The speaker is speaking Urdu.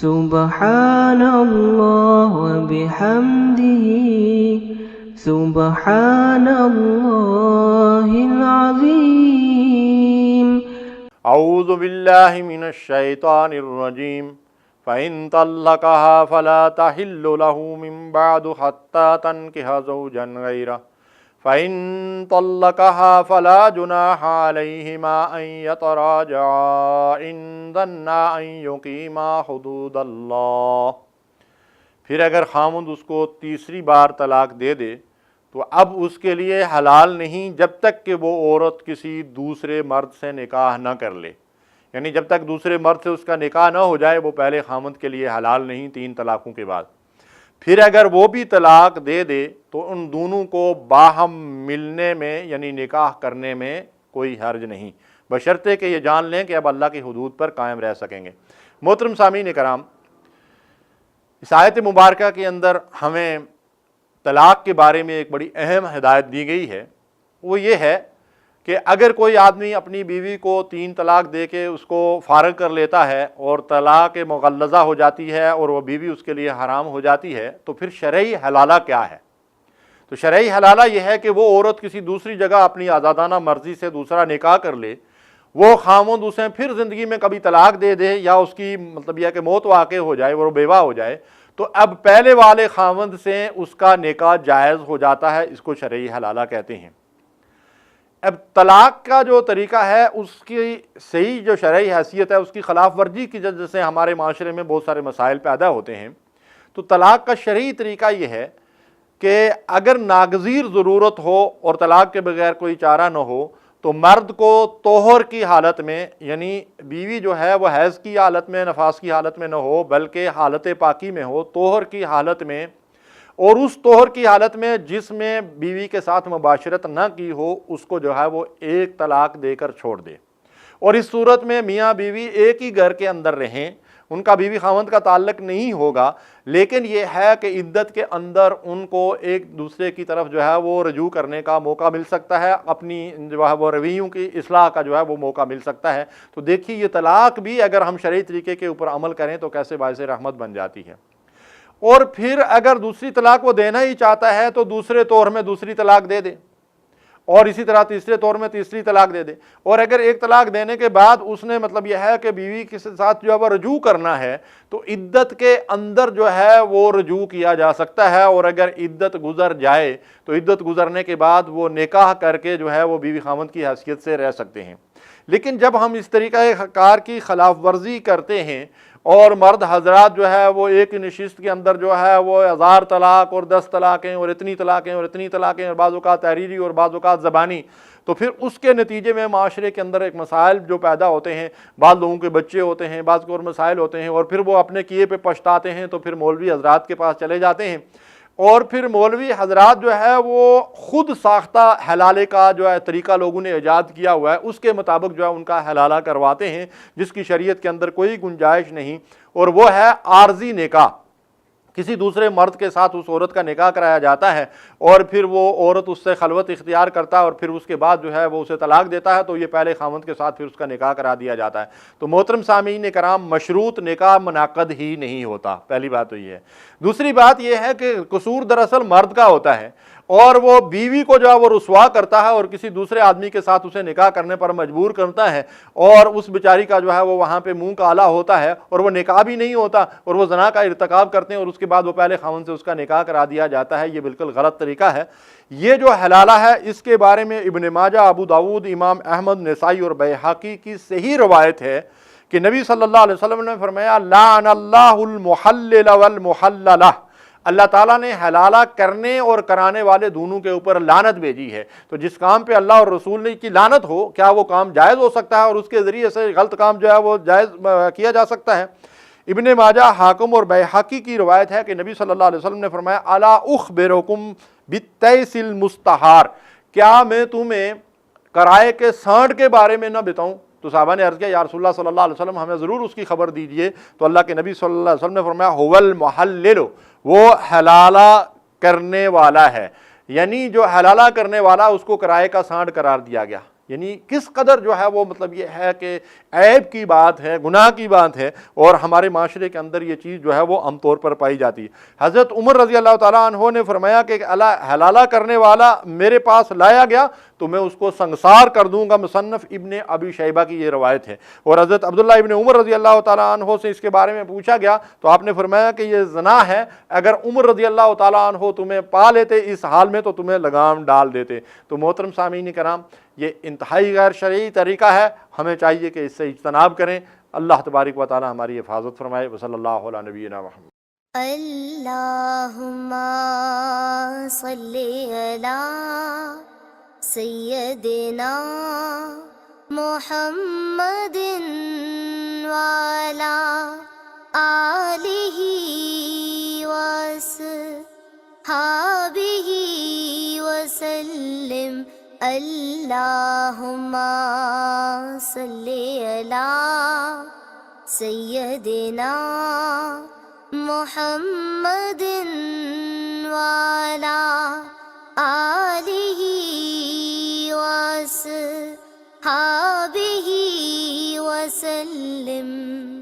سبحان اللہ وبحمدہ سبحان اللہ العظیم۔ اعوذ باللہ من الشیطان الرجیم فَإِن طَلَّقَهَا فَلَا تَحِلُّ لَهُ مِن بَعْدُ حَتَّى تَنكِحَ زَوْجًا غَيْرَهُ فَإِن طَلَّقَهَا فَلَا جُنَاحَ عَلَيْهِمَا أَن يَتَرَاجَعَا إِن ظَنَّا أَن يُقِيمَا حُدُودَ اللَّهِ۔ پھر اگر خامند اس کو تیسری بار طلاق دے دے تو اب اس کے لیے حلال نہیں جب تک کہ وہ عورت کسی دوسرے مرد سے نکاح نہ کر لے، یعنی جب تک دوسرے مرد سے اس کا نکاح نہ ہو جائے وہ پہلے خامند کے لیے حلال نہیں 3 طلاقوں کے بعد۔ پھر اگر وہ بھی طلاق دے دے تو ان دونوں کو باہم ملنے میں یعنی نکاح کرنے میں کوئی حرج نہیں، بشرطے کہ یہ جان لیں کہ اب اللہ کی حدود پر قائم رہ سکیں گے۔ محترم سامعین کرام، اس آیت مبارکہ کے اندر ہمیں طلاق کے بارے میں ایک بڑی اہم ہدایت دی گئی ہے، وہ یہ ہے کہ اگر کوئی آدمی اپنی بیوی کو 3 طلاق دے کے اس کو فارغ کر لیتا ہے اور طلاق مغلظہ ہو جاتی ہے اور وہ بیوی اس کے لیے حرام ہو جاتی ہے، تو پھر شرعی حلالہ کیا ہے؟ تو شرعی حلالہ یہ ہے کہ وہ عورت کسی دوسری جگہ اپنی آزادانہ مرضی سے دوسرا نکاح کر لے، وہ خامند اسے پھر زندگی میں کبھی طلاق دے دے یا اس کی مطلب یہ کہ موت واقع ہو جائے، وہ بیوہ ہو جائے، تو اب پہلے والے خامند سے اس کا نکاح جائز ہو جاتا ہے، اس کو شرعی حلالہ کہتے ہیں۔ اب طلاق کا جو طریقہ ہے اس کی صحیح جو شرعی حیثیت ہے اس کی خلاف ورزی کی وجہ سے ہمارے معاشرے میں بہت سارے مسائل پیدا ہوتے ہیں۔ تو طلاق کا شرعی طریقہ یہ ہے کہ اگر ناگزیر ضرورت ہو اور طلاق کے بغیر کوئی چارہ نہ ہو تو مرد کو طہر کی حالت میں، یعنی بیوی جو ہے وہ حیض کی حالت میں، نفاس کی حالت میں نہ ہو بلکہ حالت پاکی میں ہو، طہر کی حالت میں، اور اس طہر کی حالت میں جس میں بیوی کے ساتھ مباشرت نہ کی ہو اس کو جو ہے وہ 1 طلاق دے کر چھوڑ دے۔ اور اس صورت میں میاں بیوی ایک ہی گھر کے اندر رہیں، ان کا بیوی خاوند کا تعلق نہیں ہوگا، لیکن یہ ہے کہ عدت کے اندر ان کو ایک دوسرے کی طرف جو ہے وہ رجوع کرنے کا موقع مل سکتا ہے، اپنی جو ہے وہ رویوں کی اصلاح کا جو ہے وہ موقع مل سکتا ہے۔ تو دیکھیے یہ طلاق بھی اگر ہم شرعی طریقے کے اوپر عمل کریں تو کیسے باعث رحمت بن جاتی ہے۔ اور پھر اگر دوسری طلاق وہ دینا ہی چاہتا ہے تو دوسرے طور میں دوسری طلاق دے دے، اور اسی طرح تیسرے طور میں تیسری طلاق دے دے۔ اور اگر 1 طلاق دینے کے بعد اس نے مطلب یہ ہے کہ بیوی کے ساتھ جو ہے وہ رجوع کرنا ہے تو عدت کے اندر جو ہے وہ رجوع کیا جا سکتا ہے، اور اگر عدت گزر جائے تو عدت گزرنے کے بعد وہ نکاح کر کے جو ہے وہ بیوی خاوند کی حیثیت سے رہ سکتے ہیں۔ لیکن جب ہم اس طریقہ کار کی خلاف ورزی کرتے ہیں اور مرد حضرات جو ہے وہ ایک نشست کے اندر جو ہے وہ 1000 طلاق اور 10 طلاقیں اور اتنی طلاقیں اور اتنی طلاقیں اور بعض اوقات تحریری اور بعض اوقات زبانی، تو پھر اس کے نتیجے میں معاشرے کے اندر ایک مسائل جو پیدا ہوتے ہیں، بعض لوگوں کے بچے ہوتے ہیں، بعض اور مسائل ہوتے ہیں، اور پھر وہ اپنے کیے پہ پچھتاتے ہیں تو پھر مولوی حضرات کے پاس چلے جاتے ہیں، اور پھر مولوی حضرات جو ہے وہ خود ساختہ حلالے کا جو ہے طریقہ لوگوں نے ایجاد کیا ہوا ہے اس کے مطابق جو ہے ان کا حلالہ کرواتے ہیں، جس کی شریعت کے اندر کوئی گنجائش نہیں، اور وہ ہے عارضی نکاح۔ کسی دوسرے مرد کے ساتھ اس عورت کا نکاح کرایا جاتا ہے اور پھر وہ عورت اس سے خلوت اختیار کرتا ہے اور پھر اس کے بعد جو ہے وہ اسے طلاق دیتا ہے، تو یہ پہلے خاوند کے ساتھ پھر اس کا نکاح کرا دیا جاتا ہے۔ تو محترم سامعین کرام، مشروط نکاح منعقد ہی نہیں ہوتا، پہلی بات تو یہ ہے۔ دوسری بات یہ ہے کہ قصور دراصل مرد کا ہوتا ہے اور وہ بیوی کو جو ہے وہ رسوا کرتا ہے اور کسی دوسرے آدمی کے ساتھ اسے نکاح کرنے پر مجبور کرتا ہے، اور اس بیچاری کا جو ہے وہ وہاں پہ منہ کالا ہوتا ہے اور وہ نکاح بھی نہیں ہوتا اور وہ زنا کا ارتکاب کرتے ہیں، اور اس کے بعد وہ پہلے خاوند سے اس کا نکاح کرا دیا جاتا ہے۔ یہ بالکل غلط طریقہ ہے۔ یہ جو حلالہ ہے اس کے بارے میں ابن ماجہ، ابو داؤد، امام احمد، نسائی اور بیہقی کی صحیح روایت ہے کہ نبی صلی اللہ علیہ وسلم نے فرمایا لعن اللہ المحلل والمحللہ، اللہ تعالیٰ نے حلالہ کرنے اور کرانے والے دونوں کے اوپر لعنت بھیجی ہے۔ تو جس کام پہ اللہ اور رسول نے کی لعنت ہو، کیا وہ کام جائز ہو سکتا ہے اور اس کے ذریعے سے غلط کام جو ہے وہ جائز کیا جا سکتا ہے؟ ابن ماجہ، حاکم اور بیہقی کی روایت ہے کہ نبی صلی اللہ علیہ وسلم نے فرمایا الا اخبرکم بالتیس المستحار، کیا میں تمہیں کرائے کے سانڈ کے بارے میں نہ بتاؤں؟ تو صحابہ نے عرض کیا یا رسول اللہ صلی اللہ علیہ وسلم ہمیں ضرور اس کی خبر دیجئے۔ تو اللہ کے نبی صلی اللہ علیہ وسلم نے فرمایا هو المحلل، وہ حلالہ کرنے والا ہے، یعنی جو حلالہ کرنے والا اس کو کرائے کا سانڈ قرار دیا گیا۔ یعنی کس قدر جو ہے وہ مطلب یہ ہے کہ عیب کی بات ہے، گناہ کی بات ہے، اور ہمارے معاشرے کے اندر یہ چیز جو ہے وہ عام طور پر پائی جاتی ہے۔ حضرت عمر رضی اللہ تعالیٰ عنہ نے فرمایا کہ حلالہ کرنے والا میرے پاس لایا گیا تو میں اس کو سنگسار کر دوں گا۔ مصنف ابن ابی شیبہ کی یہ روایت ہے۔ اور حضرت عبداللہ ابن عمر رضی اللہ تعالیٰ عنہ سے اس کے بارے میں پوچھا گیا تو آپ نے فرمایا کہ یہ زنا ہے، اگر عمر رضی اللہ تعالیٰ عنہ تمہیں پا لیتے اس حال میں تو تمہیں لگام ڈال دیتے۔ تو محترم سامعین کرام، یہ انتہائی غیر شرعی طریقہ ہے، ہمیں چاہیے کہ اس سے اجتناب کریں۔ اللہ تبارک و تعالی ہماری حفاظت فرمائے۔ وصلی اللہ علی نبینا محمد۔ اللہم صلی علی سیدنا محمد وعلی آلہ وصحبہ وسلم۔ اللہم صلی علی سیدنا محمد وعلی آلہ وصحبہ وسلم۔